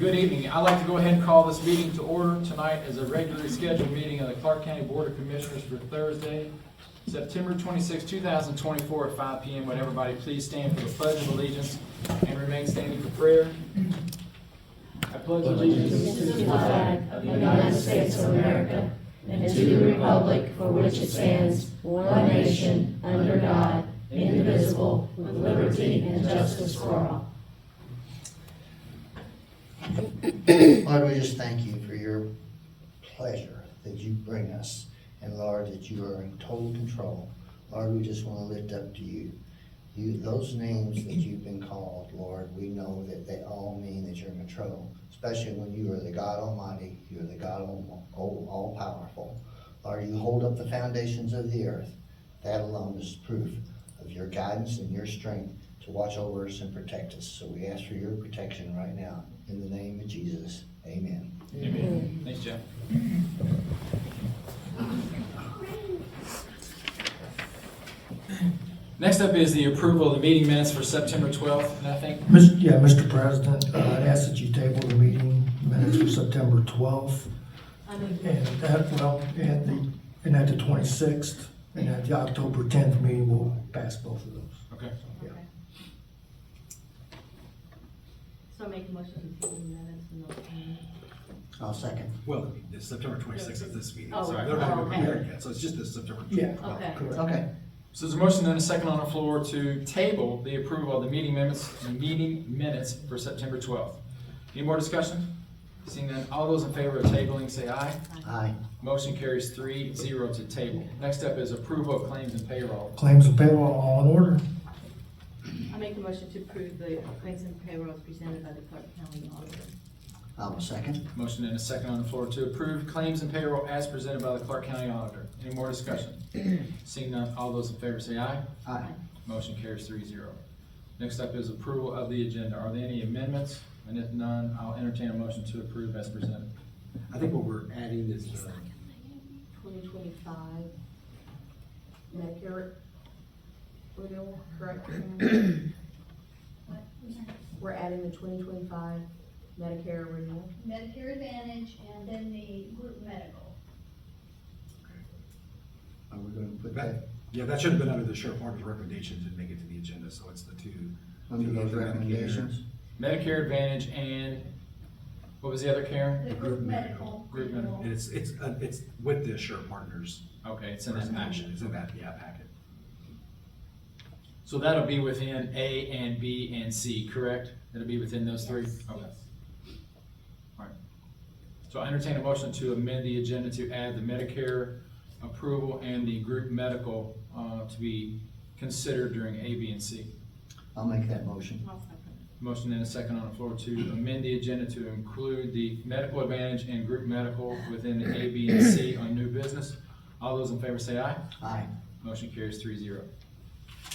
Good evening. I'd like to go ahead and call this meeting to order. Tonight is a regularly scheduled meeting of the Clark County Board of Commissioners for Thursday, September 26, 2024 at 5 p.m. Would everybody please stand for the Pledge of Allegiance and remain standing for prayer? I pledge allegiance To the flag of the United States of America and to the republic for which it stands, one nation, under God, indivisible, with liberty and justice for all. Lord, we just thank you for your pleasure that you bring us. And Lord, that you are in total control. Lord, we just want to lift up to you. Those names that you've been called, Lord, we know that they all mean that you're in control. Especially when you are the God Almighty, you are the God all powerful. Lord, you hold up the foundations of the earth. That alone is proof of your guidance and your strength to watch over us and protect us. So we ask for your protection right now. In the name of Jesus, amen. Amen. Thanks, Jeff. Next up is the approval of the meeting minutes for September 12th, and I think, Mr. President, I'd ask that you table the meeting minutes for September 12th, and at the 26th, and at the October 10th meeting, we'll pass both of those. okay. So make a motion to table the minutes and those minutes. I'll second. Well, it's September 26th of this meeting, Oh, sorry, they're not okay. prepared yet, so it's just this September. Yeah. 12th. Okay. Correct. Okay. So there's a motion and a second on the floor to table the approval of the meeting minutes for September 12th. Any more discussion? Seeing none, all those in favor of tabling, say aye. Aye. Motion carries 3-0 to table. Next up is approval of claims and payroll. Claims and payroll, all in order. I make a motion to approve the claims and payrolls presented by the Clark County Auditor. I'll second. Motion and a second on the floor to approve claims and payroll as presented by the Clark County Auditor. Any more discussion? Seeing none, all those in favor say aye. Aye. Motion carries 3-0. Next up is approval of the agenda. Are there any amendments? And if none, I'll entertain a motion to approve as presented. I think what we're adding is, 2025 Medicare renewal, correct? We're adding the 2025 Medicare renewal. Medicare Advantage and then the group medical. Are we going to put that, that yeah, that should have been under the sheriff department's recommendations and make it to the agenda, so it's the two. under those the Medicare- recommendations? Medicare Advantage and, what was the other, Karen? The group medical. Group medical. And it's with the sheriff partners. Okay, it's in that packet. It's in that, yeah, packet. So that'll be within A and B and C, correct? It'll be within those three? Yes, Okay. yes. All right. So I entertain a motion to amend the agenda to add the Medicare approval and the group medical to be considered during A, B, and C. I'll make that motion. I'll second. Motion and a second on the floor to amend the agenda to include the medical advantage and group medical within the A, B, and C on new business. All those in favor say aye. Aye. Motion carries 3-0.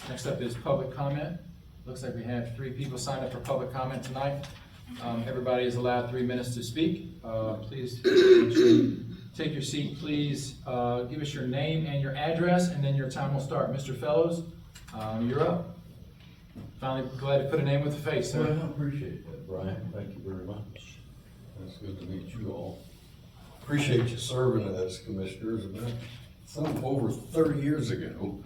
Next up is public comment. Looks like we have 3 people signed up for public comment tonight. Everybody is allowed 3 minutes to speak. Please take your seat. Please give us your name and your address, and then your time will start. Mr. Fellows, you're up. Finally glad to put a name with a face, Well, sir. I appreciate that, Brian. Thank you very much. It's good to meet you all. Appreciate you serving as commissioners. About some over 30 years ago,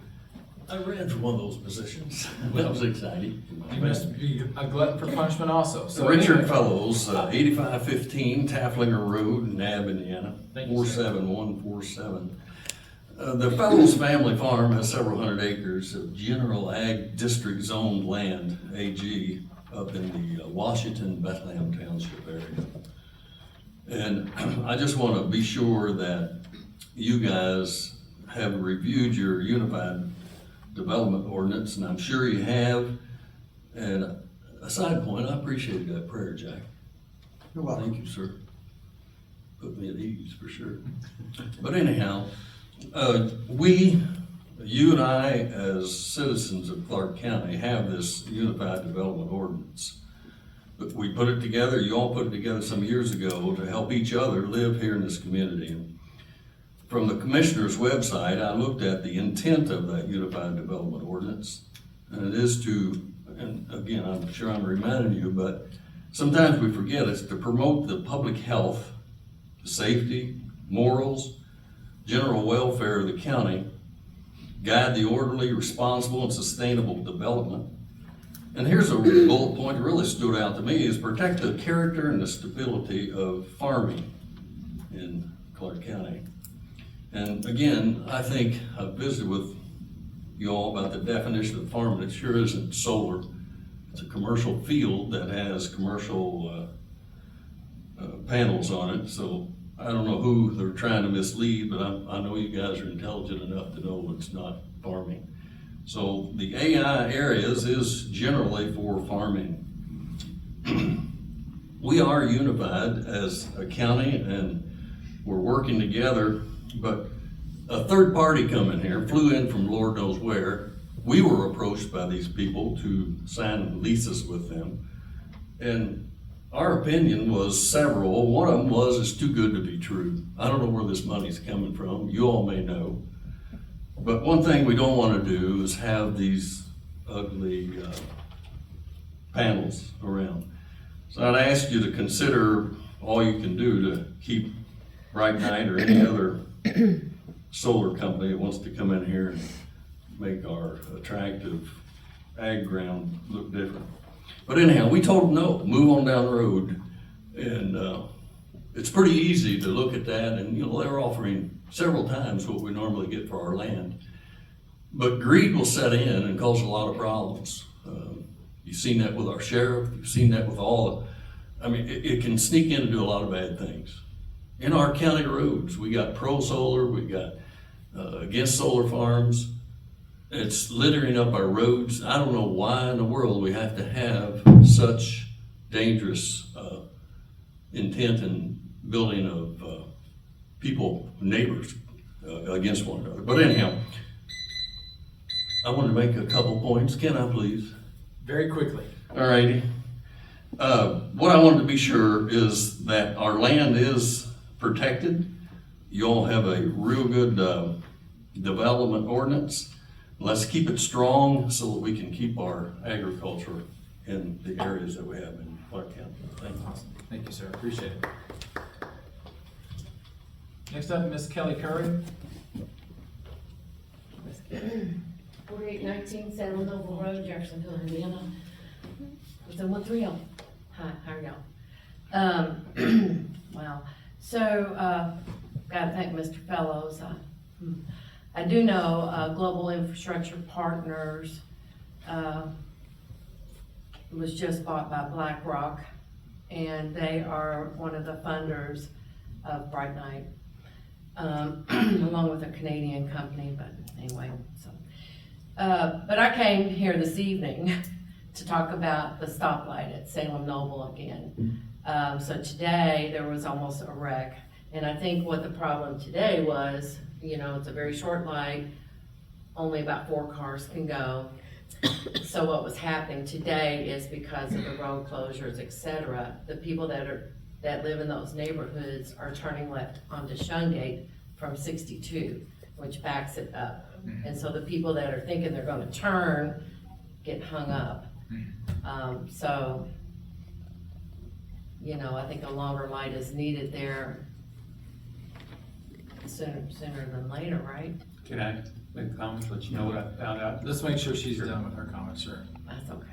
I ran for one of those positions. That was exciting. You must be a glutton for punishment also. So Richard anyway, Fellows, 8515 Tafflinger Road, Nab, Indiana, Thank you, sir. 47147. The Fellows family farm has several hundred acres of general ag district zoned land, AG, up in the Washington, Bethlehem Township area. And I just want to be sure that you guys have reviewed your Unified Development Ordinance, and I'm sure you have. And a side point, I appreciated that prayer, Jack. You're welcome. Thank you, sir. Put me at ease for sure. But anyhow, you and I, as citizens of Clark County, have this Unified Development Ordinance. But we put it together, you all put it together some years ago to help each other live here in this community. And from the commissioner's website, I looked at the intent of that Unified Development Ordinance. And it is to, and again, I'm sure I'm reminding you, but sometimes we forget it's to promote the public health, the safety, morals, general welfare of the county, guide the orderly, responsible, and sustainable development. And here's a bullet point that really stood out to me, is protect the character and the stability of farming in Clark County. And again, I think I've visited with you all about the definition of farming. It sure isn't solar. It's a commercial field that has commercial panels on it. So I don't know who they're trying to mislead, but I know you guys are intelligent enough to know it's not farming. So the AI areas is generally for farming. We are unified as a county and we're working together, but a third party come in here, flew in from Lord knows where. We were approached by these people to sign leases with them. And our opinion was several. One of them was, it's too good to be true. I don't know where this money's coming from. You all may know. But one thing we don't want to do is have these ugly panels around. So I'd ask you to consider all you can do to keep Bright Night or any other solar company that wants to come in here and make our attractive ag ground look different. But anyhow, we told them no, move on down the road. And it's pretty easy to look at that, and you know, they're offering several times what we normally get for our land. But greed will set in and cause a lot of problems. You've seen that with our sheriff, you've seen that with it can sneak in and do a lot of bad things. In our county roads, we got pro-solar, we got against solar farms. It's littering up our roads. I don't know why in the world we have to have such dangerous intent and building of neighbors against one another. But anyhow, I want to make a couple points. Can I please? Very quickly. All righty. What I wanted to be sure is that our land is protected. You all have a real good development ordinance. Let's keep it strong so that we can keep our agriculture in the areas that we have in Clark County. Thank you. Awesome. Thank you, sir. Appreciate it. Next up, Ms. Kelly Curry. 4819 San Noble Road, Jeffersonville, Indiana. Within 130. Hi, how are y'all? Wow. So, gotta thank Mr. Fellows. I do know Global Infrastructure Partners was just bought by BlackRock, and they are one of the funders of Bright Night, along with a Canadian company, but anyway, so. But I came here this evening to talk about the stoplight at Salem Noble again. So today, there was almost a wreck, and I think what the problem today was, you know, it's a very short light, only about 4 cars can go. So what was happening today is because of the road closures, etc., the people that live in those neighborhoods are turning left onto Shungate from 62, which backs it up. And so the people that are thinking they're gonna turn get hung up. So, you know, I think a longer light is needed there sooner than later, right? Can I make a comment, let you know what I found out? Let's make sure she's done with her comments, sir. That's okay.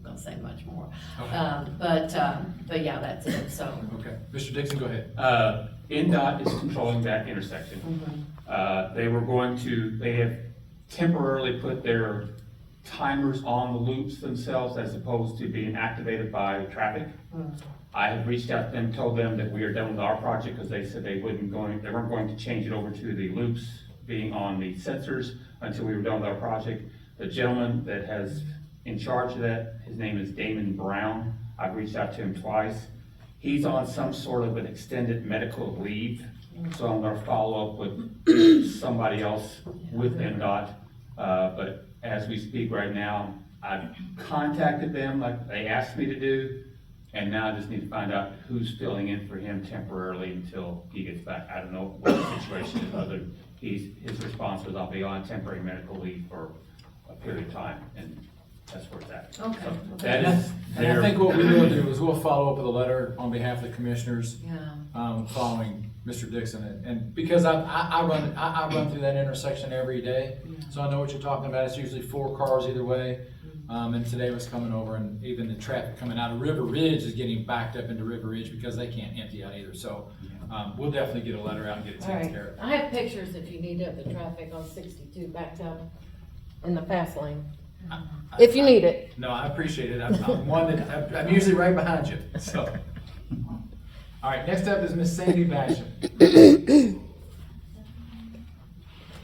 Don't say much more. Okay. But yeah, that's it, so. Okay. Mr. Dixon, go ahead. NDOT is controlling that intersection. They have temporarily put their timers on the loops themselves as opposed to being activated by traffic. I have reached out to them, told them that we are done with our project because they said they weren't going to change it over to the loops being on the sensors until we were done with our project. The gentleman that has in charge of that, his name is Damon Brown. I've reached out to him twice. He's on some sort of an extended medical leave, so I'm gonna follow up with somebody else with NDOT. But as we speak right now, I've contacted them like they asked me to do, and now I just need to find out who's filling in for him temporarily until he gets back. I don't know what the situation is, his response was, I'll be on temporary medical leave for a period of time, and that's where it's at. Okay. So that is And I think what we will do is we'll follow up with a letter on behalf of the commissioners, Yeah. following Mr. Dixon. And because I run through that intersection every day, so I know what you're talking about. It's usually 4 cars either way. And today was coming over, and even the traffic coming out of River Ridge is getting backed up into River Ridge because they can't empty out either. So, we'll definitely get a letter out and get it All taken right, care of. I have pictures if you need of the traffic on 62 backed up in the fast lane, if you need it. No, I appreciate it. I'm one that, I'm usually right behind you, so. All right, next up is Miss Sandy Basham.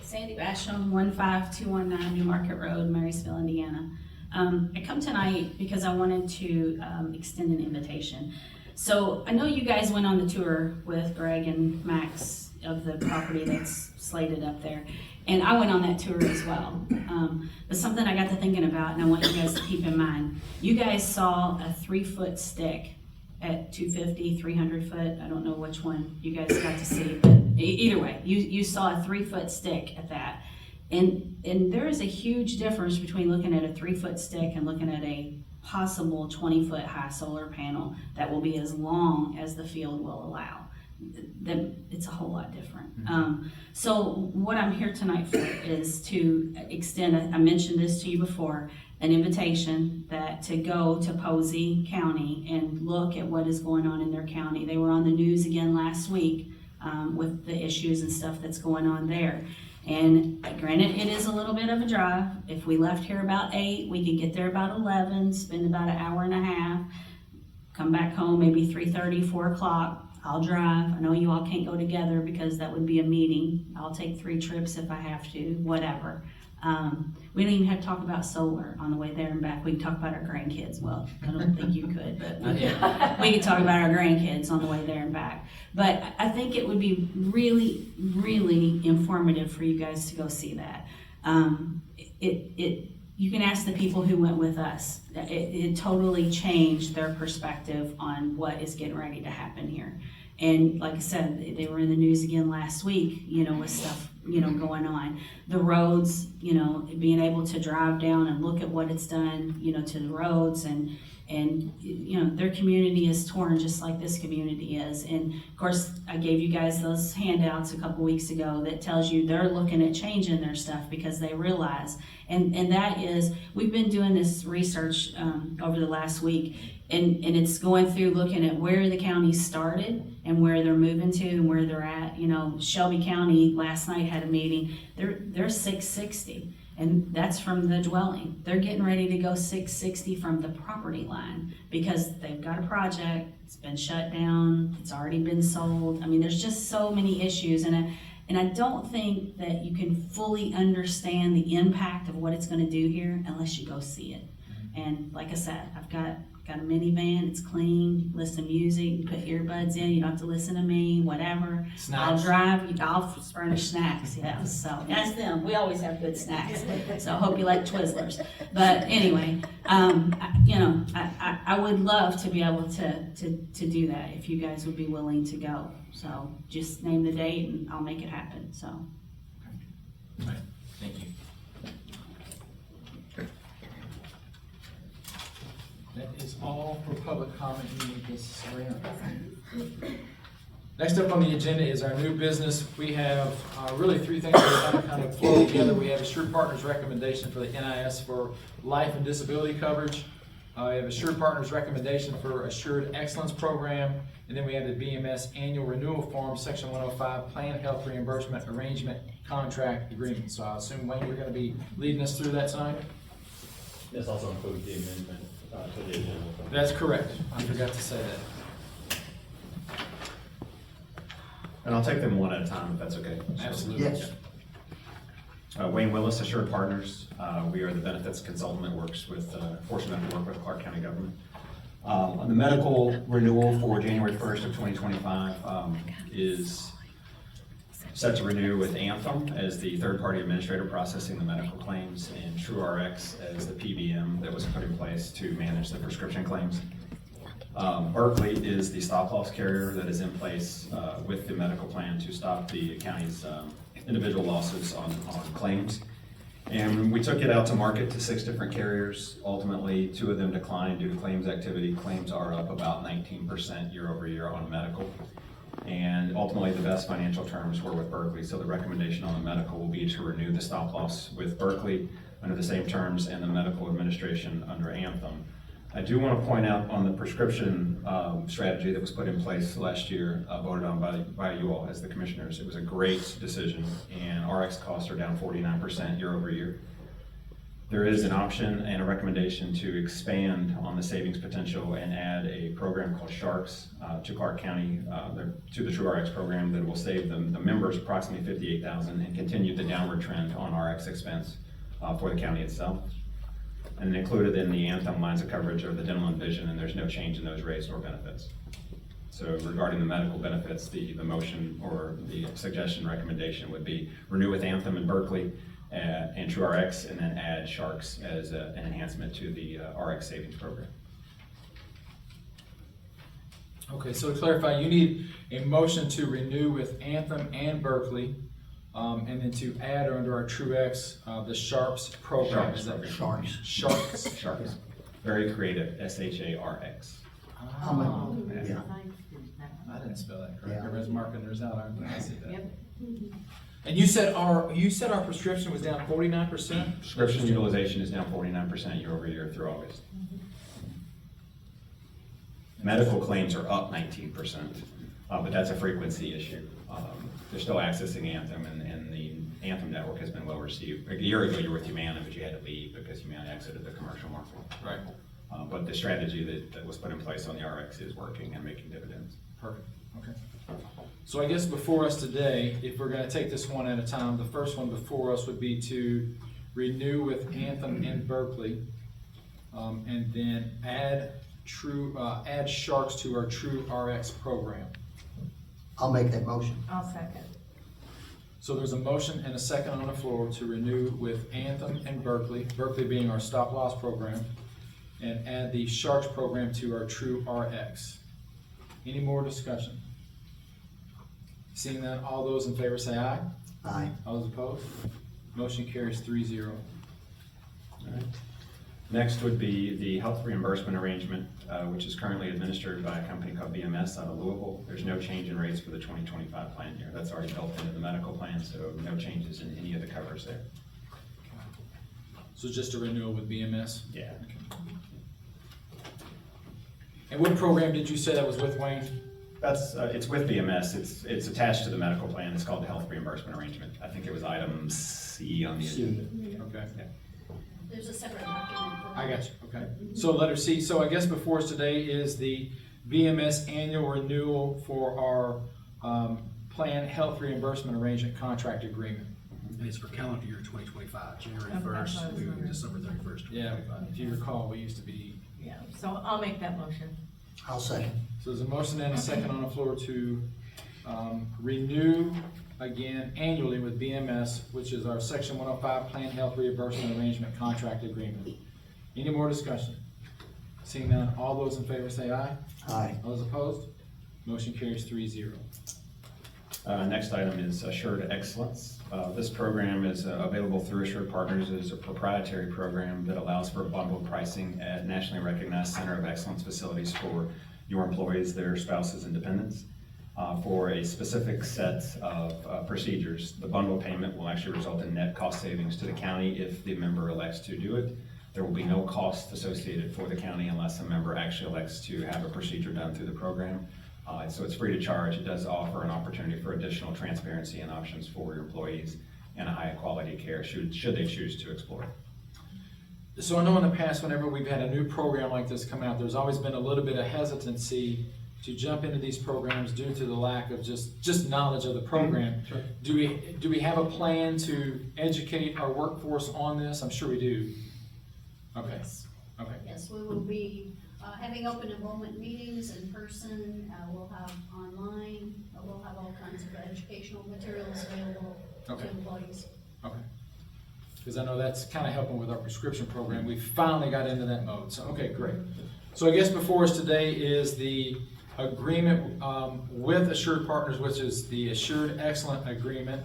Sandy Basham, 15219 New Market Road, Marysville, Indiana. I come tonight because I wanted to extend an invitation. So I know you guys went on the tour with Greg and Max of the property that's slated up there. And I went on that tour as well. But something I got to thinking about, and I want you guys to keep in mind. You guys saw a 3-foot stick at 250, 300 foot. I don't know which one you guys got to see, but either way, you saw a 3-foot stick at that. And there is a huge difference between looking at a 3-foot stick and looking at a possible 20-foot high solar panel that will be as long as the field will allow. It's a whole lot different. So what I'm here tonight for is to extend, I mentioned this to you before, an invitation that to go to Posey County and look at what is going on in their county. They were on the news again last week with the issues and stuff that's going on there. And granted, it is a little bit of a drive. If we left here about 8, we could get there about 11, spend about an hour and a half, come back home maybe 3:30, 4 o'clock. I'll drive. I know you all can't go together because that would be a meeting. I'll take 3 trips if I have to, whatever. We don't even have to talk about solar on the way there and back. We can talk about our grandkids. Well, I don't think you could, but we could talk about our grandkids on the way there and back. But I think it would be really, really informative for you guys to go see that. You can ask the people who went with us. It totally changed their perspective on what is getting ready to happen here. And like I said, they were in the news again last week, with stuff, going on. The roads, being able to drive down and look at what it's done, to the roads and their community is torn just like this community is. And of course, I gave you guys those handouts a couple weeks ago that tells you they're looking at changing their stuff because they realize, and that is, we've been doing this research over the last week, and it's going through looking at where the county started and where they're moving to and where they're at. Shelby County last night had a meeting. They're 660. And that's from the dwelling. They're getting ready to go 660 from the property line because they've got a project, it's been shut down, it's already been sold. I mean, there's just so many issues, and I don't think that you can fully understand the impact of what it's gonna do here unless you go see it. And like I said, I've got a minivan, it's clean, you listen to music, you put earbuds in, you don't have to listen to me, whatever. Snacks. I'll drive, I'll furnish snacks, yeah, so that's them, we always have good snacks, so I hope you like Twizzlers. But anyway, I would love to be able to do that if you guys would be willing to go. So just name the date and I'll make it happen, so. All right, thank you. That is all for public comment. You need this, Sabrina. Next up on the agenda is our new business. We have really 3 things that are going to kind of flow together. We have Assured Partners recommendation for the NIS for life and disability coverage. We have Assured Partners recommendation for Assured Excellence Program. And then we have the BMS annual renewal form, section 105, Plan Health Reimbursement Arrangement Contract Agreement. So I assume, Wayne, you're going to be leading us through that tonight? This also includes the amendment to the agenda. That's correct. I forgot to say that. And I'll take them one at a time if that's okay. Absolutely. Yes. Wayne Willis, Assured Partners. We are the benefits consultant that works with, fortunate enough to work with Clark County government. On the medical renewal for January 1st of 2025 is set to renew with Anthem as the third-party administrator processing the medical claims and TrueRx as the PBM that was put in place to manage the prescription claims. Berkeley is the stop-loss carrier that is in place with the medical plan to stop the county's individual losses on claims. And we took it out to market to 6 different carriers. Ultimately, 2 of them declined due to claims activity. Claims are up about 19% year over year on medical. And ultimately, the best financial terms were with Berkeley. So the recommendation on the medical will be to renew the stop loss with Berkeley under the same terms and the medical administration under Anthem. I do want to point out on the prescription strategy that was put in place last year, voted on by you all as the commissioners. It was a great decision, and RX costs are down 49% year over year. There is an option and a recommendation to expand on the savings potential and add a program called Sharks to Clark County, to the TrueRx program that will save the members approximately $58,000 and continue the downward trend on RX expense for the county itself. And included in the Anthem lines of coverage are the dental and vision, and there's no change in those rates or benefits. So regarding the medical benefits, the motion or the suggestion recommendation would be renew with Anthem and Berkeley and TrueRx, and then add Sharks as an enhancement to the RX savings program. Okay, so to clarify, you need a motion to renew with Anthem and Berkeley, and then to add under our TrueX, the Sharps program. Sharps Is that program. Sharks? Sharks. Very creative, SHARX. Oh, Yeah. I didn't spell that correct. Yeah. Everyone's marking theirs out. I see that. And you said our prescription was down 49%? Prescription utilization is down 49% year over year through August. Medical claims are up 19%, but that's a frequency issue. They're still accessing Anthem, and the Anthem network has been well received. Like a year ago, you were with Humana, but you had to leave because Humana exited the commercial market. Right. But the strategy that was put in place on the RX is working and making dividends. Perfect, okay. So I guess before us today, if we're gonna take this one at a time, the first one before us would be to renew with Anthem and Berkeley, and then add Sharks to our TrueRx program. I'll make that motion. I'll second. So there's a motion and a second on the floor to renew with Anthem and Berkeley, Berkeley being our stop loss program, and add the Sharks program to our TrueRx. Any more discussion? Seeing that, all those in favor say aye. Aye. All those opposed? Motion carries 3-0. All right. Next would be the health reimbursement arrangement, which is currently administered by a company called BMS out of Louisville. There's no change in rates for the 2025 plan year. That's already built into the medical plan, so no changes in any of the covers there. So just a renewal with BMS? Yeah. And what program did you say that was with, Wayne? That's, it's with BMS. It's attached to the medical plan. It's called the health reimbursement arrangement. I think it was item C on the agenda. Okay. There's a separate document for that. I got you, okay. So letter C, so I guess before us today is the BMS annual renewal for our plan health reimbursement arrangement contract agreement. And it's for calendar year 2025, January 1st through December 31st, Yeah, 2025. if you recall, we used to be, Yeah, so I'll make that motion. I'll second. so there's a motion and a second on the floor to renew again annually with BMS, which is our Section 105 Plan Health Reimbursement Arrangement Contract Agreement. Any more discussion? Seeing none, all those in favor say aye. Aye. All those opposed? Motion carries 3-0. Next item is Assured Excellence. This program is available through Assured Partners. It is a proprietary program that allows for bundled pricing at nationally recognized Center of Excellence facilities for your employees, their spouses, and dependents. For a specific set of procedures. The bundle payment will actually result in net cost savings to the county if the member elects to do it. There will be no cost associated for the county unless a member actually elects to have a procedure done through the program. So it's free to charge. It does offer an opportunity for additional transparency and options for your employees and a high quality care should they choose to explore it. So I know in the past, whenever we've had a new program like this come out, there's always been a little bit of hesitancy to jump into these programs due to the lack of just knowledge of the program. Sure. Do we have a plan to educate our workforce on this? I'm sure we do. Okay, Yes. okay. Yes, we will be having open enrollment meetings in person, we'll have online, we'll have all kinds of educational materials available Okay. to employees. Okay. Because I know that's kind of helping with our prescription program. We finally got into that mode, so, okay, great. So I guess before us today is the agreement with Assured Partners, which is the Assured Excellent Agreement.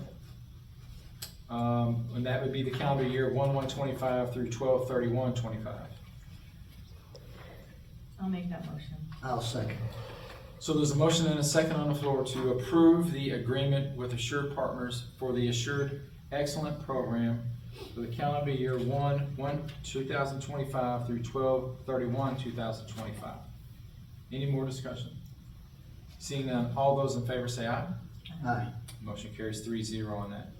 And that would be the calendar year 1/1/25 through 12/31/25. I'll make that motion. I'll second. So there's a motion and a second on the floor to approve the agreement with Assured Partners for the Assured Excellent Program for the calendar year 1/1/2025 through 12/31/2025. Any more discussion? Seeing none, all those in favor say aye. Aye. Motion carries 3-0 on that.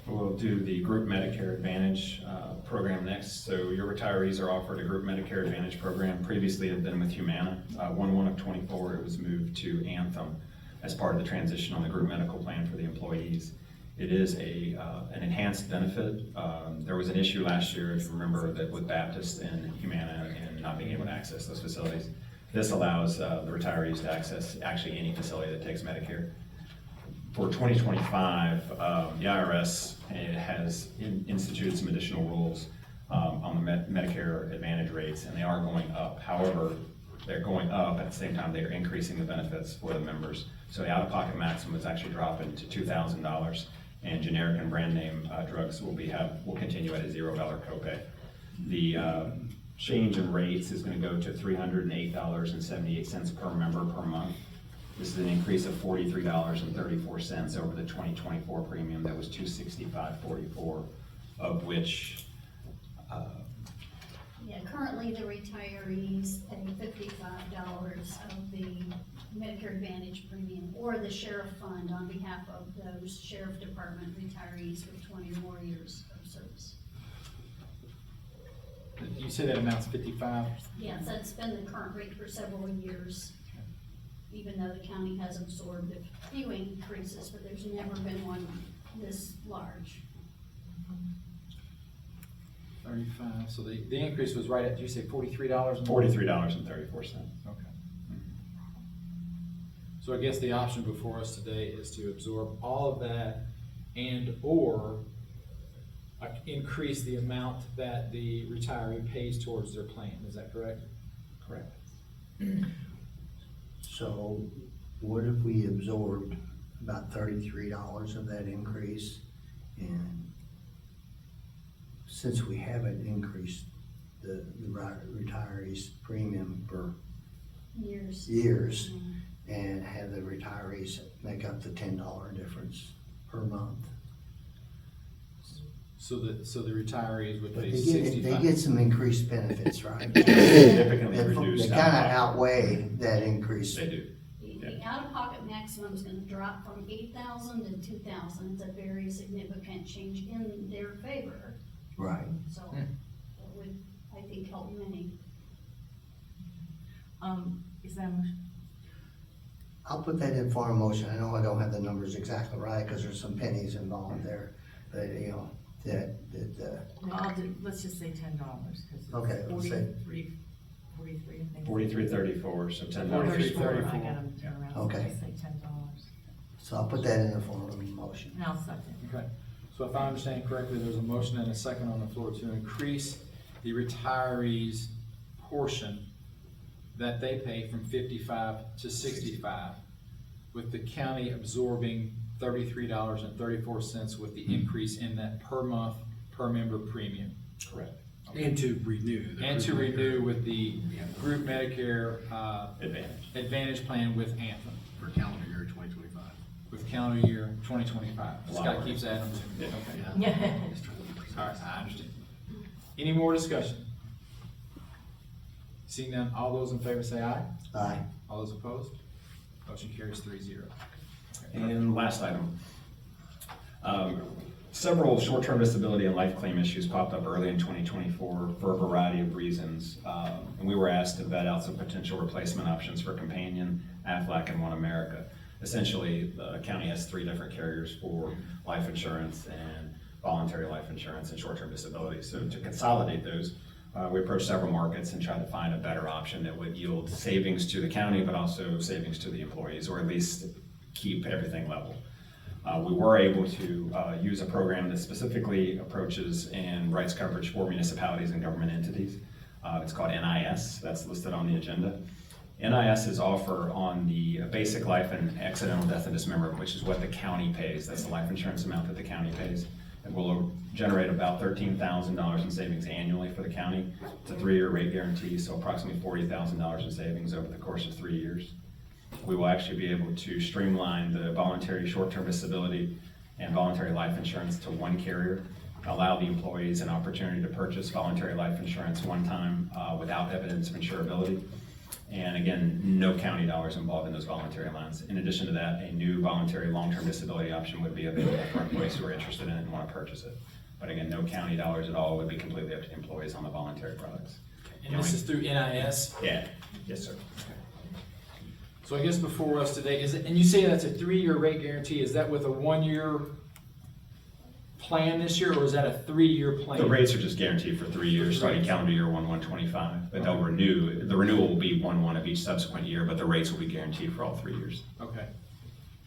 We'll do the Group Medicare Advantage program next. So your retirees are offered a Group Medicare Advantage program. Previously it had been with Humana. 1/1/24, it was moved to Anthem as part of the transition on the group medical plan for the employees. It is an enhanced benefit. There was an issue last year, if you remember, that with Baptist and Humana and not being able to access those facilities. This allows the retirees to access actually any facility that takes Medicare. For 2025, the IRS has instituted some additional rules on the Medicare Advantage rates, and they are going up. However, they're going up at the same time they're increasing the benefits for the members. So the out-of-pocket maximum is actually dropping to $2,000, and generic and brand name drugs will continue at a $0 copay. The change in rates is going to go to $308.78 per member per month. This is an increase of $43.34 over the 2024 premium that was $265.44, of which Yeah, currently the retirees pay $55 of the Medicare Advantage premium or the sheriff fund on behalf of those sheriff department retirees with 20 or more years of service. You say that amount's 55? Yes, that's been the current rate for several years, even though the county has absorbed a few increases, but there's never been one this large. 35, so the increase was right at, did you say $43? $43.34. Okay. So I guess the option before us today is to absorb all of that and/or increase the amount that the retiree pays towards their plan. Is that correct? Correct. So what if we absorbed about $33 of that increase? And since we haven't increased the retirees' premium for Years. years, and have the retirees make up the $10 difference per month. So the retirees would But pay they 65. get some increased benefits, right? Significantly They reduced. kind of outweigh that increase. They do. The out-of-pocket maximum is gonna drop from 8,000 to 2,000. It's a very significant change in their favor, Right. so it would, I think, help many. Is that a motion? I'll put that in for a motion. I know I don't have the numbers exactly right, because there's some pennies involved there, but, you know, Let's just say $10, because it's Okay, let's say- 43, I think. 43.34, so $10. 43.34. I got them turned around, so Okay. just say $10. so I'll put that in the form of a motion. And I'll second. Okay, so if I understand correctly, there's a motion and a second on the floor to increase the retirees' portion that they pay from 55 to 65, with the county absorbing $33.34 with the increase in that per month, per member premium. Correct. And to renew. the And to group renew with the group Medicare Advantage. Advantage plan with Anthem, For calendar year 2025. with calendar year 2025. Scott keeps adding to Yeah. it, okay. Yeah. All right, I understand. Any more discussion? Seeing none, all those in favor say aye. Aye. All those opposed? Motion carries 3-0. And last item. Several short-term disability and life claim issues popped up early in 2024 for a variety of reasons. And we were asked to vet out some potential replacement options for Companion, Aflac, and One America. Essentially, the county has 3 different carriers for life insurance and voluntary life insurance and short-term disability. So to consolidate those, we approached several markets and tried to find a better option that would yield savings to the county, but also savings to the employees, or at least keep everything level. We were able to use a program that specifically approaches and writes coverage for municipalities and government entities. It's called NIS, that's listed on the agenda. NIS's offer on the basic life and accidental death and dismemberment, which is what the county pays, that's the life insurance amount that the county pays. It will generate about $13,000 in savings annually for the county. It's a 3-year rate guarantee, so approximately $40,000 in savings over the course of 3 years. We will actually be able to streamline the voluntary short-term disability and voluntary life insurance to one carrier, allow the employees an opportunity to purchase voluntary life insurance one time without evidence of insurability. And again, no county dollars involved in those voluntary lines. In addition to that, a new voluntary long-term disability option would be available for employees who are interested in it and want to purchase it. But again, no county dollars at all, would be completely up to the employees on the voluntary products. And this is through NIS? Yeah, yes, sir. So I guess before us today, is it, and you say that's a 3-year rate guarantee, is that with a 1-year plan this year, or is that a 3-year plan? The rates are just guaranteed for 3 years, starting calendar year 1/1/25, but they'll renew, the renewal will be 1/1 of each subsequent year, but the rates will be guaranteed for all 3 years. Okay.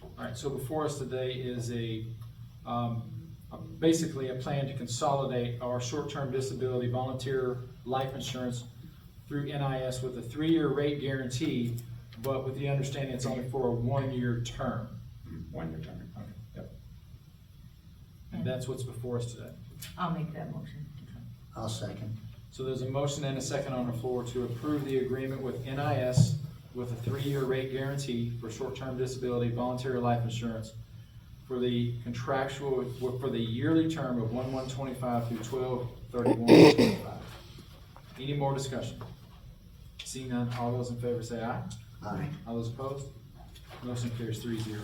All right, so before us today is basically a plan to consolidate our short-term disability volunteer life insurance through NIS with a 3-year rate guarantee, but with the understanding it's only for a 1-year term. 1-year term. Okay. Yep. And that's what's before us today. I'll make that motion. I'll second. So there's a motion and a second on the floor to approve the agreement with NIS with a 3-year rate guarantee for short-term disability voluntary life insurance for the contractual, for the yearly term of 1/1/25 through 12/31/25. Any more discussion? Seeing none, all those in favor say aye. Aye. All those opposed? Motion carries 3-0.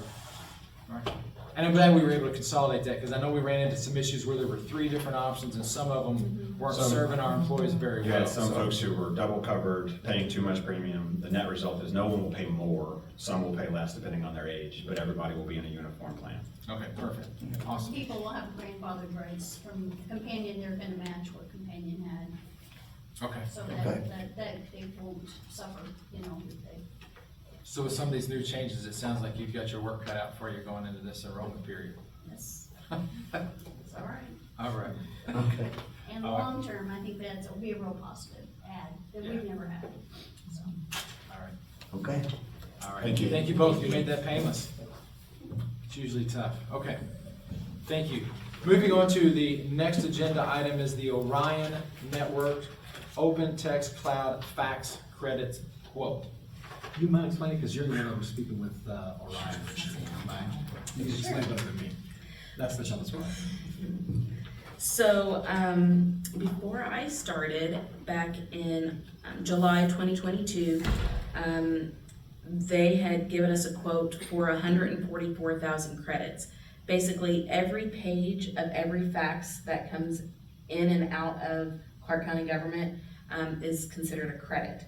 All right. And I'm glad we were able to consolidate that, because I know we ran into some issues where there were 3 different options, and some of them weren't Some- serving our employees very You well. had some so- folks who were double covered, paying too much premium. The net result is no one will pay more, some will pay less depending on their age, but everybody will be in a uniform plan. Okay, perfect. Awesome. People will have grandfathered rights from companion, they're gonna match what companion had, Okay. so Okay. that they won't suffer, you know, if they. So with some of these new changes, it sounds like you've got your work cut out for you going into this enrollment period. It's all right. All right. Okay. And long term, I think that'll be a real positive add that we've never had, so. All right. Okay. All right. Thank you. Thank you both. You made that painless. It's usually tough. Okay. Thank you. Moving on to the next agenda item is the Orion Network Open Text Cloud Fax Credit Quote. You mind explaining, because you're the one that was speaking with Orion. You can explain better than me. That's the challenge. So, before I started, back in July 2022, they had given us a quote for 144,000 credits. Basically, every page of every fax that comes in and out of Clark County government is considered a credit.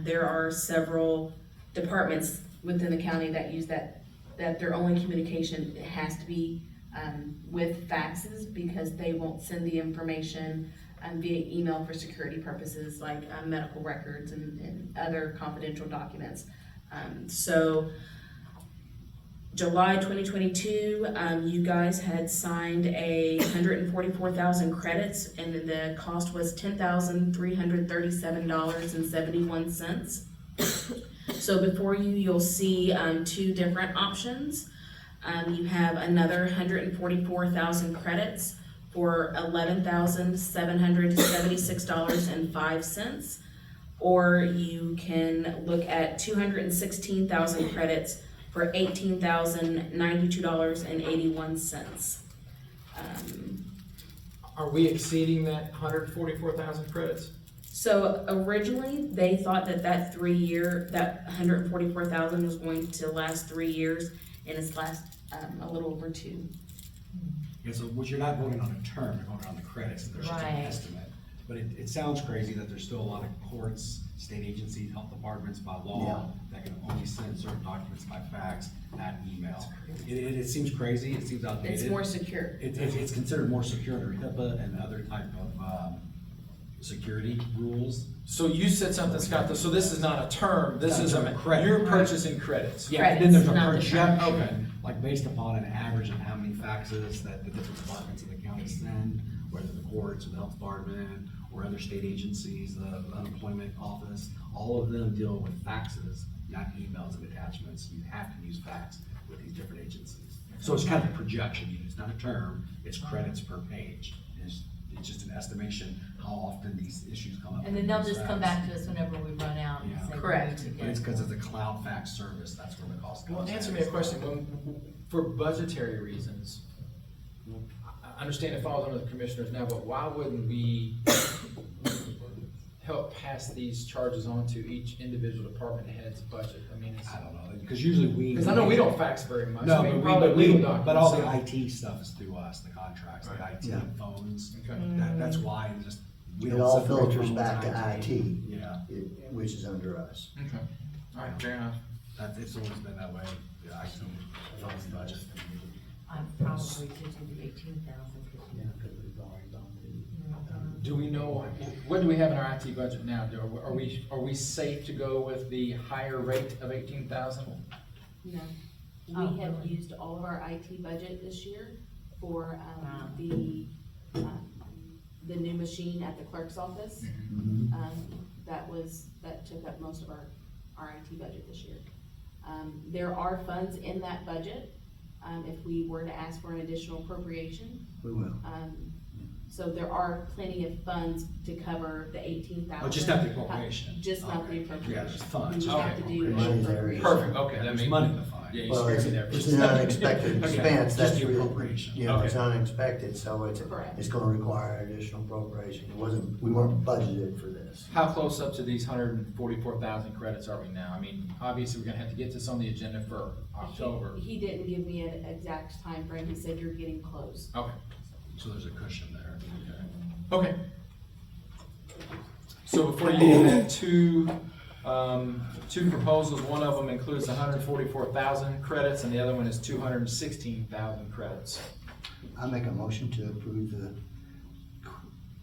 There are several departments within the county that use that their only communication has to be with faxes, because they won't send the information via email for security purposes, like medical records and other confidential documents. So July 2022, you guys had signed 144,000 credits, and the cost was $10,337.71. So before you, you'll see 2 different options. You have another 144,000 credits for $11,776.05, or you can look at 216,000 credits for $18,092.81. Are we exceeding that 144,000 credits? So originally, they thought that 144,000 was going to last 3 years, and it's last a little over 2. Yeah, so what you're not voting on a term, you're voting on the credits, there's just an Right. estimate. But it sounds crazy that there's still a lot of courts, state agencies, health departments by law that can only send certain documents by fax, not email. It seems crazy, it seems outdated. It's more secure. It's considered more secure under HIPAA and other type of security rules. So you said something, Scott, so this is not a term, this is a, Credit. you're purchasing credits. Yeah, and then there's a Credits, not the projection, like based upon an average of how many faxes that the different departments of the county send, whether the courts or the health department, or other state agencies, the unemployment office, all of them deal with faxes, not emails and attachments. You have to use fax with these different agencies. So it's kind of a projection, it's not a term, it's credits per page. It's just an estimation how often these issues come up. And then they'll just come back to us whenever we run out and Yeah. say. Correct. But it's because it's a cloud fax service, that's where the cost comes. Well, answer me a question, for budgetary reasons, I understand it falls under the commissioners now, but why wouldn't we help pass these charges on to each individual department head's budget? I mean, it's, I don't know, because usually we. because I know we don't fax very much. No, I mean, but probably legal documents. but all the so- IT stuff is through us, the contracts, the Right. IT Yeah. phones. Okay. That's why it just. we It don't all separate filters phones back to and IT. Yeah, Which is under us. Okay, all right, fair enough. it's always been that way, the IT phone budget. I'm probably to the 18,000. Do we know, what do we have in our IT budget now? Are we safe to go with the higher rate of 18,000? No. Oh, We have really? used all of our IT budget this year for, the new machine at the clerk's office. That took up most of our IT budget this year. There are funds in that budget, if we were to ask for an additional appropriation. We will. So there are plenty of funds to cover the 18,000. Oh, just not the appropriation. Just not the Okay. appropriation. Yeah, just funds. We would have to Okay. do an Money there. appropriation. Perfect, okay, that There's makes. money in the fund. Yeah, you Well, scared it's me there. it's an unexpected Okay. expense, Just that's the really, appropriation. you know, it's Okay. unexpected, so Correct. it's gonna require additional appropriation. We weren't budgeted for this. How close up to these 144,000 credits are we now? I mean, obviously, we're gonna have to get this on the agenda for October. He didn't give me an exact time frame. He said you're getting close. Okay, So there's a cushion there. okay. So before you had two proposals, one of them includes 144,000 credits, and the other one is 216,000 credits. I make a motion to approve the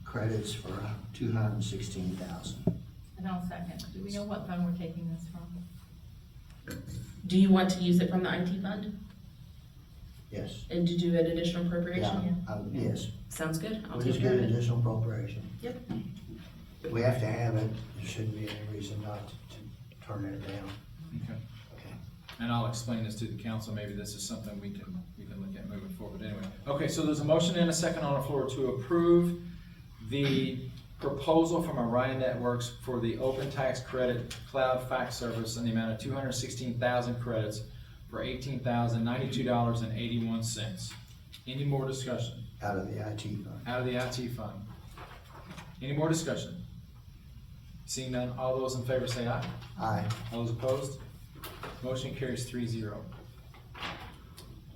credits for 216,000. And I'll second. Do we know what fund we're taking this from? Do you want to use it from the IT fund Yes. and to do an additional appropriation? Yes. Sounds good. I'll We'll take just care get of it. additional appropriation. Yep. We have to have it, there shouldn't be any reason not to turn it down. Okay. Okay. And I'll explain this to the council, maybe this is something we can look at moving forward anyway. Okay, so there's a motion and a second on the floor to approve the proposal from Orion Networks for the open tax credit cloud fax service in the amount of 216,000 credits for $18,092.81. Any more discussion? Out of the IT fund. Out of the IT fund. Any more discussion? Seeing none, all those in favor say aye. Aye. All those opposed? Motion carries 3-0.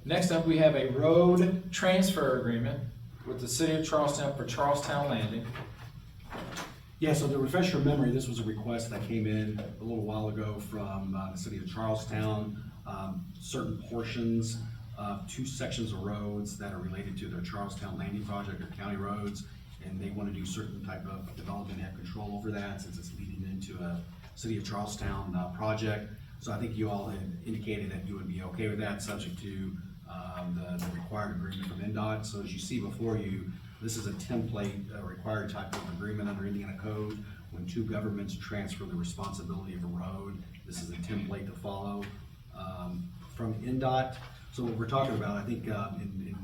Next up, we have a road transfer agreement with the city of Charlestown for Charlestown Landing. Yeah, so to refresh your memory, this was a request that came in a little while ago from the city of Charlestown. Certain portions of 2 sections of roads that are related to their Charlestown Landing project or county roads, and they want to do certain type of development and have control over that since it's leading into a city of Charlestown project. So I think you all had indicated that you would be okay with that, subject to the required agreement from NDOT. So as you see before you, this is a template, a required type of agreement under Indiana code. When 2 governments transfer the responsibility of a road, this is a template to follow from NDOT. So what we're talking about, I think, and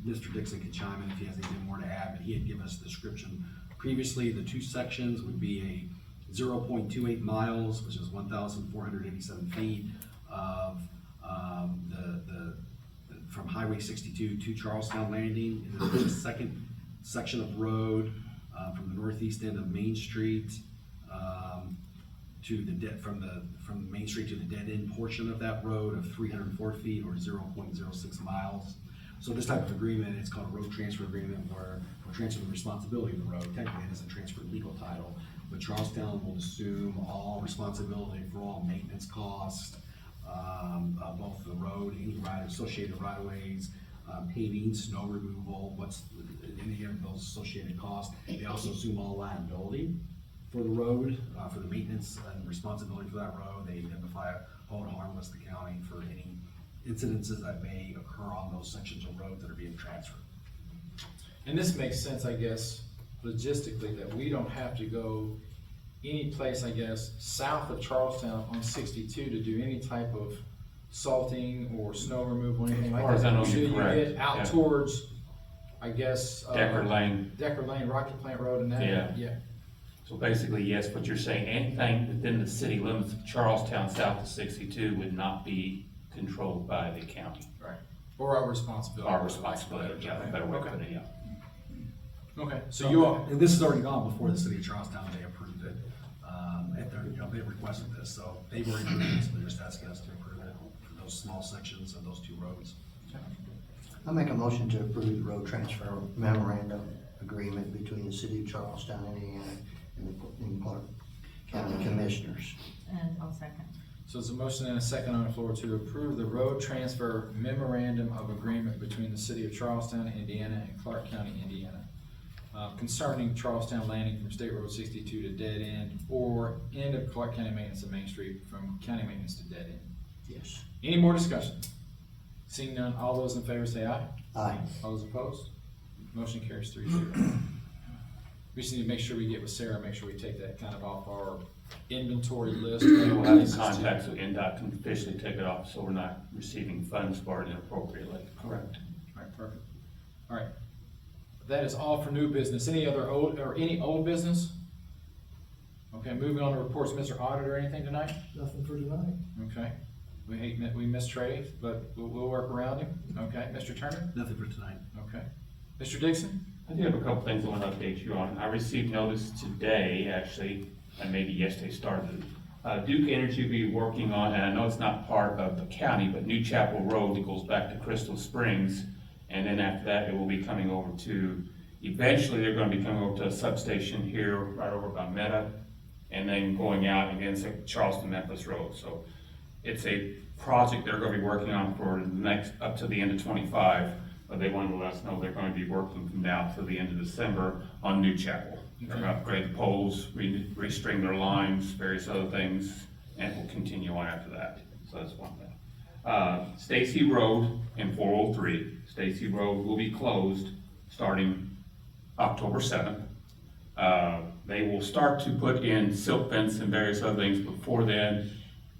Mr. Dixon can chime in if he has anything more to add, but he had given us a description previously. The 2 sections would be a 0.28 miles, which is 1,487 feet of from Highway 62 to Charlestown Landing. And then there's a second section of road from the northeast end of Main Street to the from Main Street to the dead end portion of that road of 304 feet or 0.06 miles. So this type of agreement, it's called a road transfer agreement, where we're transferring the responsibility of the road. Technically, it doesn't transfer legal title, but Charlestown will assume all responsibility for all maintenance costs, both the road, any associated right-of-ways, paving, snow removal, any of those associated costs. They also assume all liability for the road, for the maintenance and responsibility for that road. They indemnify, hold harmless the county for any incidences that may occur on those sections of road that are being transferred. And this makes sense, I guess, logistically, that we don't have to go any place, I guess, south of Charlestown on 62 to do any type of salting or snow removal, anything like As far as I that? know, Until you're you correct, get out yeah. towards, I guess. Decker Lane. Decker Lane, Rocky Plant Road and that? Yeah. So basically, yes, what you're saying, anything within the city limits of Charlestown south of 62 would not be controlled by the county. Right. Or our responsibility. Our responsibility, yeah, better way of putting it, yeah. Okay, so you all, And this has already gone before the city of Charlestown, they approved it. At their, they requested this, so they've already approved it, so they're just asking us to approve it for those small sections of those two roads. I make a motion to approve the road transfer memorandum agreement between the city of Charlestown, Indiana, and Clark County Commissioners. And I'll second. so there's a motion and a second on the floor to approve the road transfer memorandum of agreement between the city of Charlestown, Indiana, and Clark County, Indiana, concerning Charlestown Landing from State Road 62 to dead end, or end of Clark County maintenance of Main Street from county maintenance to dead end. Yes. Any more discussion? Seeing none, all those in favor say aye. Aye. All those opposed? Motion carries 3-0. We just need to make sure we get with Sarah, make sure we take that kind of off our inventory list. We will have contacts with NDOT to officially take it off, so we're not receiving funds for it inappropriately. Correct. All right, perfect. All right. That is all for new business. Any other any old business? Okay, moving on to reports, Mr. Auditor, anything tonight? Nothing for tonight. Okay. We missed Trey, but we'll work around him. Okay, Mr. Turner? Nothing for tonight. Okay. Mr. Dixon? I do have a couple things I want to update you on. I received notice today, actually, and maybe yesterday started. Duke Energy will be working on, and I know it's not part of the county, but New Chapel Road that goes back to Crystal Springs. And then after that, it will be coming over to, eventually they're going to be coming over to a substation here, right over by Meta, and then going out against Charleston Memphis Road. So it's a project they're going to be working on for the next, up to the end of 25. But they wanted to let us know they're going to be working from now to the end of December on New Chapel. They're going to upgrade the poles, restring their lines, various other things, and we'll continue on after that. So that's one thing. Stacy Road in 403. Stacy Road will be closed starting October 7th. They will start to put in silk fence and various other things. Before then,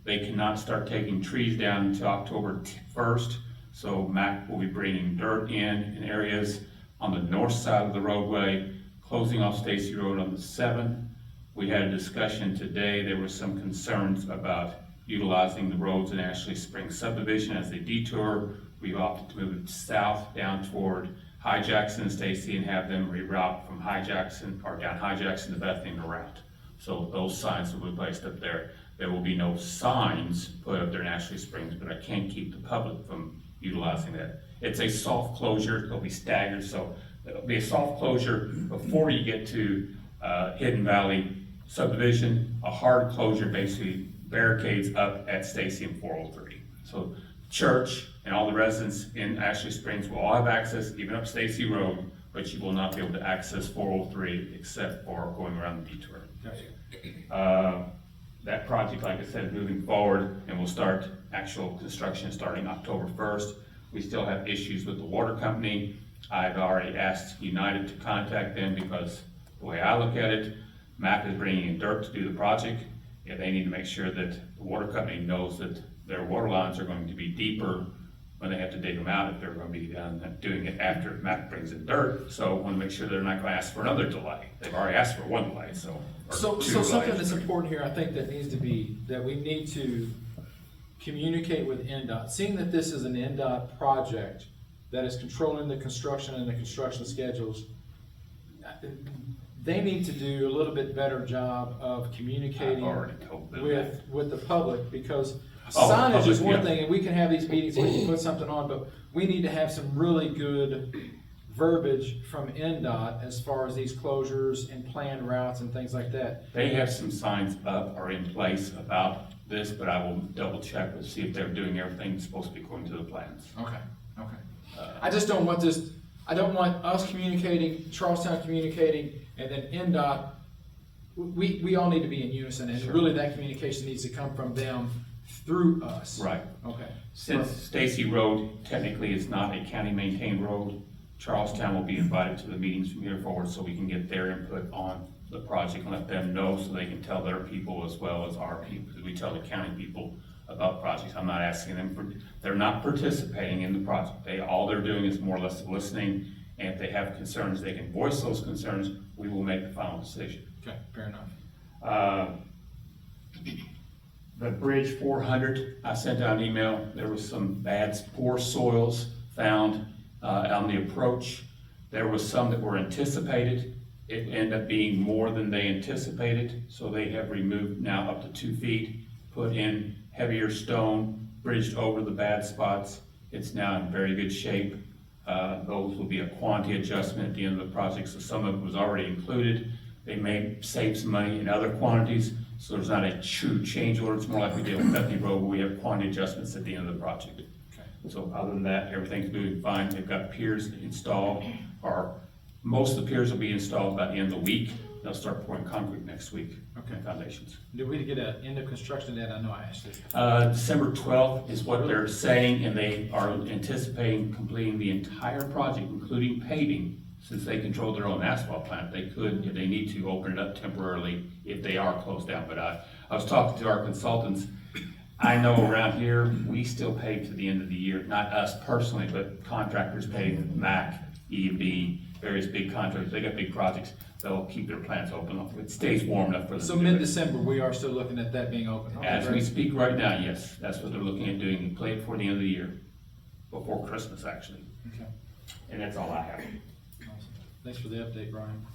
they cannot start taking trees down until October 1st. So MAC will be bringing dirt in areas on the north side of the roadway, closing off Stacy Road on the 7th. We had a discussion today. There were some concerns about utilizing the roads in Ashley Springs subdivision as they detour. We've opted to move it south down toward High Jackson and Stacy and have them reroute from High Jackson or down High Jackson to Bethany to route. So those signs will be placed up there. There will be no signs put up there in Ashley Springs, but I can't keep the public from utilizing that. It's a soft closure. It'll be staggered, so it'll be a soft closure before you get to Hidden Valley subdivision. A hard closure basically barricades up at Stacy and 403. So church and all the residents in Ashley Springs will all have access, even up Stacy Road, but you will not be able to access 403 except for going around the detour. That project, like I said, is moving forward, and we'll start actual construction starting October 1st. We still have issues with the water company. I've already asked United to contact them because the way I look at it, MAC is bringing in dirt to do the project. Yeah, they need to make sure that the water company knows that their water lines are going to be deeper when they have to dig them out, if they're going to be doing it after MAC brings in dirt. So I want to make sure they're not going to ask for another delay. They've already asked for one delay, so. So something that's important here, I think that needs to be, that we need to communicate with NDOT. Seeing that this is an NDOT project that is controlling the construction and the construction schedules, they need to do a little bit better job of communicating I've already told them with the public, because Oh, signage public, is one yeah. thing, and we can have these meetings, we can put something on, but we need to have some really good verbiage from NDOT as far as these closures and planned routes and things like that. They have some signs up or in place about this, but I will double check to see if they're doing everything that's supposed to be according to the plans. Okay. I just don't want this, I don't want us communicating, Charlestown communicating, and then NDOT, we all need to be in unison, and Sure. really that communication needs to come from them through us. Right. Okay. Since Stacy Road technically is not a county-maintained road, Charlestown will be invited to the meetings from here forward so we can get their input on the project and let them know so they can tell their people as well as our people, because we tell the county people about projects. I'm not asking them for, they're not participating in the project. All they're doing is more or less listening, and if they have concerns, they can voice those concerns. We will make the final decision. Okay, fair enough. The Bridge 400, I sent out an email. There was some bad, poor soils found on the approach. There was some that were anticipated. It ended up being more than they anticipated, so they have removed now up to 2 feet, put in heavier stone, bridged over the bad spots. It's now in very good shape. Those will be a quantity adjustment at the end of the project, so some of it was already included. They may save some money in other quantities, so there's not a true change order. It's more like we did with Bethany Road, where we have quantity adjustments at the end of the project. So other than that, everything's moving fine. They've got piers installed, or most of the piers will be installed by the end of the week. They'll start pouring concrete next week. Okay. Foundations. Did we get an end of construction date? I know I asked this. December 12th is what they're saying, and they are anticipating completing the entire project, including paving. Since they control their own asphalt plant, they could, if they need to, open it up temporarily if they are closed down. But I was talking to our consultants. I know around here, we still pay to the end of the year, not us personally, but contractors pay, MAC, E&B, various big contractors. They got big projects. They'll keep their plants open. It stays warm enough for them. So to do it. mid-December, we are still looking at that being open. Okay, As we great. speak right now, yes, that's what they're looking at doing, and play it before the end of the year, before Christmas, actually. Okay. And that's all I have. Awesome. Thanks for the update, Brian.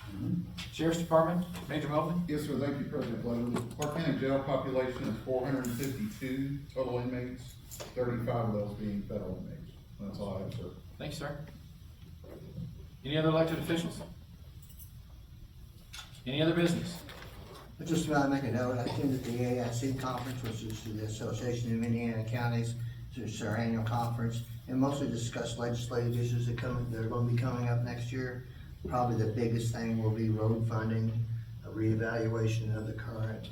Sheriff's Department, Major Melvin? Yes, sir, thank you, President Bloodwood. Clark County jail population is 452 total inmates, 35 of those being federal inmates. That's all I have, sir. Thank you, sir. Any other elected officials? Any other business? I just want to make a note, I attended the AIC conference, which is the Association of Indiana Counties. It's our annual conference, and mostly discussed legislative issues that are going to be coming up next year. Probably the biggest thing will be road funding, a reevaluation of the current,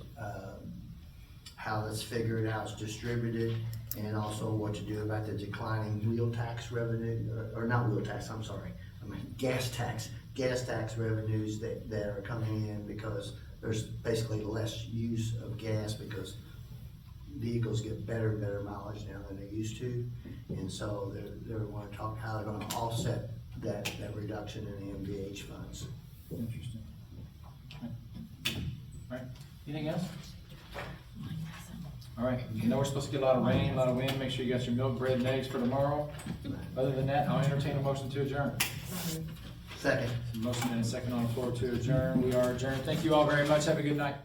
how that's figured, how it's distributed, and also what to do about the declining wheel tax revenue, or not wheel tax, I'm sorry, I mean gas tax revenues that are coming in because there's basically less use of gas because vehicles get better and better mileage now than they used to. And so they want to talk how they're going to offset that reduction in the MVH funds. Interesting. Okay. All right, anything else? All right, you know we're supposed to get a lot of rain, a lot of wind. Make sure you got your milk, bread, and eggs for tomorrow. Other than that, I'll entertain a motion to adjourn. Second. Motion and a second on the floor to adjourn. We are adjourned. Thank you all very much. Have a good night.